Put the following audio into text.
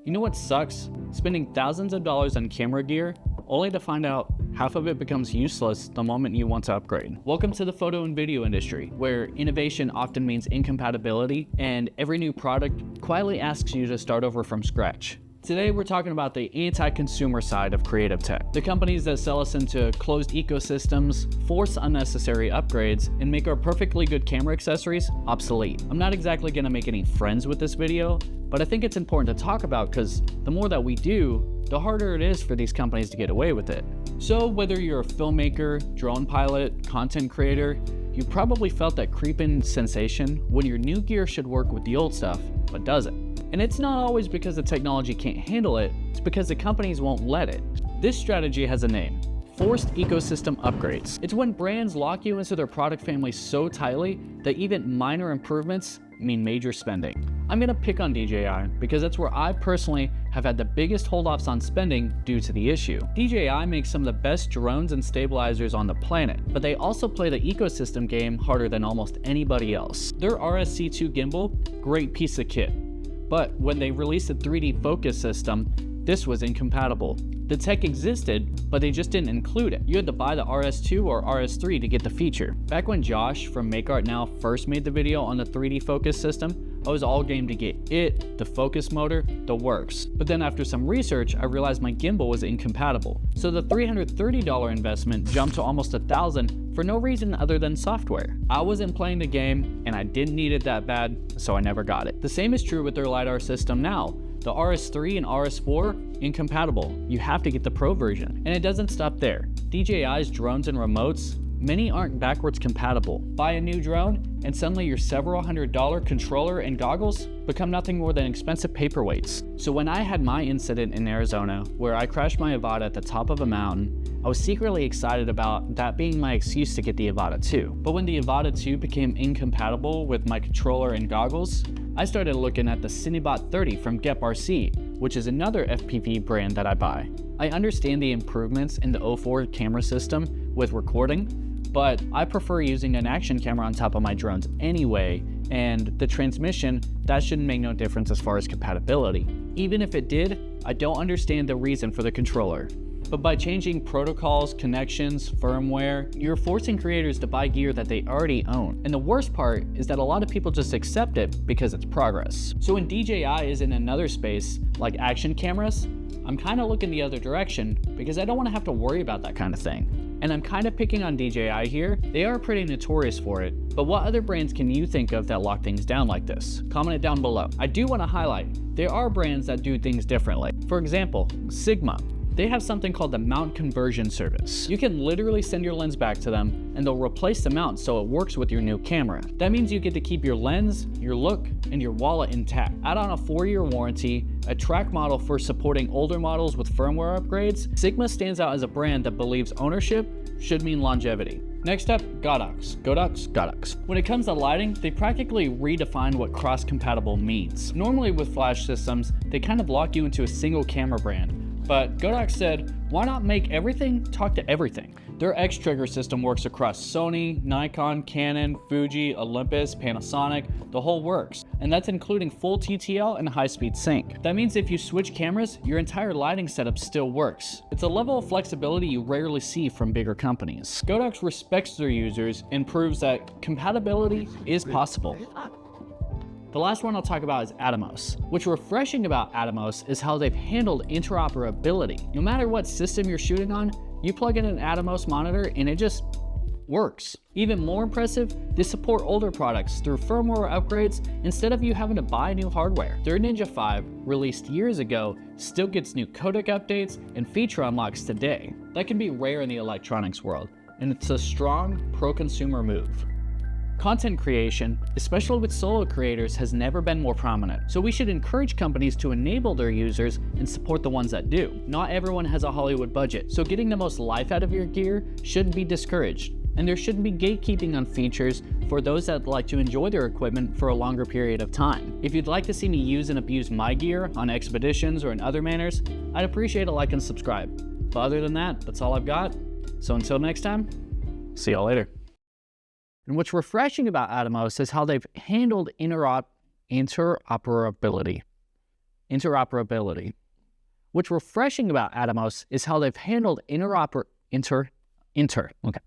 You know what sucks? Spending thousands of dollars on camera gear only to find out half of it becomes useless the moment you want to upgrade. Welcome to the photo and video industry, where innovation often means incompatibility and every new product quietly asks you to start over from scratch. Today we're talking about the anti-consumer side of creative tech. The companies that sell us into closed ecosystems, force unnecessary upgrades, and make our perfectly good camera accessories obsolete. I'm not exactly gonna make any friends with this video, but I think it's important to talk about because the more that we do, the harder it is for these companies to get away with it. So whether you're a filmmaker, drone pilot, content creator, you probably felt that creeping sensation when your new gear should work with the old stuff, but doesn't. And it's not always because the technology can't handle it, it's because the companies won't let it. This strategy has a name: forced ecosystem upgrades. It's when brands lock you into their product family so tightly that even minor improvements mean major spending. I'm gonna pick on DJI because that's where I personally have had the biggest holdoffs on spending due to the issue. DJI makes some of the best drones and stabilizers on the planet, but they also play the ecosystem game harder than almost anybody else. Their RSC2 gimbal, great piece of kit. But when they released the 3D focus system, this was incompatible. The tech existed, but they just didn't include it. You had to buy the RS2 or RS3 to get the feature. Back when Josh from MakeArtNow first made the video on the 3D focus system, I was all game to get it, the focus motor, the works. But then after some research, I realized my gimbal was incompatible. So the $330 investment jumped to almost $1,000 for no reason other than software. I wasn't playing the game and I didn't need it that bad, so I never got it. The same is true with their LiDAR system now. The RS3 and RS4, incompatible. You have to get the Pro version. And it doesn't stop there. DJI's drones and remotes, many aren't backwards compatible. Buy a new drone, and suddenly your several $100 controller and goggles become nothing more than expensive paperweights. So when I had my incident in Arizona, where I crashed my Avata at the top of a mountain, I was secretly excited about that being my excuse to get the Avata 2. But when the Avata 2 became incompatible with my controller and goggles, I started looking at the Cinebot 30 from Gep RC, which is another FPV brand that I buy. I understand the improvements in the O4 camera system with recording, but I prefer using an action camera on top of my drones anyway, and the transmission, that shouldn't make no difference as far as compatibility. Even if it did, I don't understand the reason for the controller. But by changing protocols, connections, firmware, you're forcing creators to buy gear that they already own. And the worst part is that a lot of people just accept it because it's progress. So when DJI is in another space, like action cameras, I'm kind of looking the other direction because I don't want to have to worry about that kind of thing. And I'm kind of picking on DJI here. They are pretty notorious for it, but what other brands can you think of that lock things down like this? Comment it down below. I do want to highlight, there are brands that do things differently. For example, Sigma. They have something called the mount conversion service. You can literally send your lens back to them and they'll replace the mount so it works with your new camera. That means you get to keep your lens, your look, and your wallet intact. Add on a 4-year warranty, a track model for supporting older models with firmware upgrades. Sigma stands out as a brand that believes ownership should mean longevity. Next up, Godox. When it comes to lighting, they practically redefined what cross-compatible means. Normally with flash systems, they kind of lock you into a single camera brand. But Godox said, why not make everything talk to everything? Their X-Trigger system works across Sony, Nikon, Canon, Fuji, Olympus, Panasonic, the whole works. And that's including full TTL and high-speed sync. That means if you switch cameras, your entire lighting setup still works. It's a level of flexibility you rarely see from bigger companies. Godox respects their users and proves that compatibility is possible. The last one I'll talk about is Atomos. What's refreshing about Atomos is how they've handled interoperability. No matter what system you're shooting on, you plug in an Atomos monitor and it just works. Even more impressive, they support older products through firmware upgrades instead of you having to buy new hardware. Their Ninja 5, released years ago, still gets new codec updates and feature unlocks today. That can be rare in the electronics world, and it's a strong pro-consumer move. Content creation, especially with solo creators, has never been more prominent. So we should encourage companies to enable their users and support the ones that do. Not everyone has a Hollywood budget, so getting the most life out of your gear shouldn't be discouraged. And there shouldn't be gatekeeping on features for those that like to enjoy their equipment for a longer period of time. If you'd like to see me use and abuse my gear on expeditions or in other manners, I'd appreciate a like and subscribe. But other than that, that's all I've got. So until next time, see y'all later. And what's refreshing about Atomos is how they've handled interoperability. interoperability. What's refreshing about Atomos is how they've handled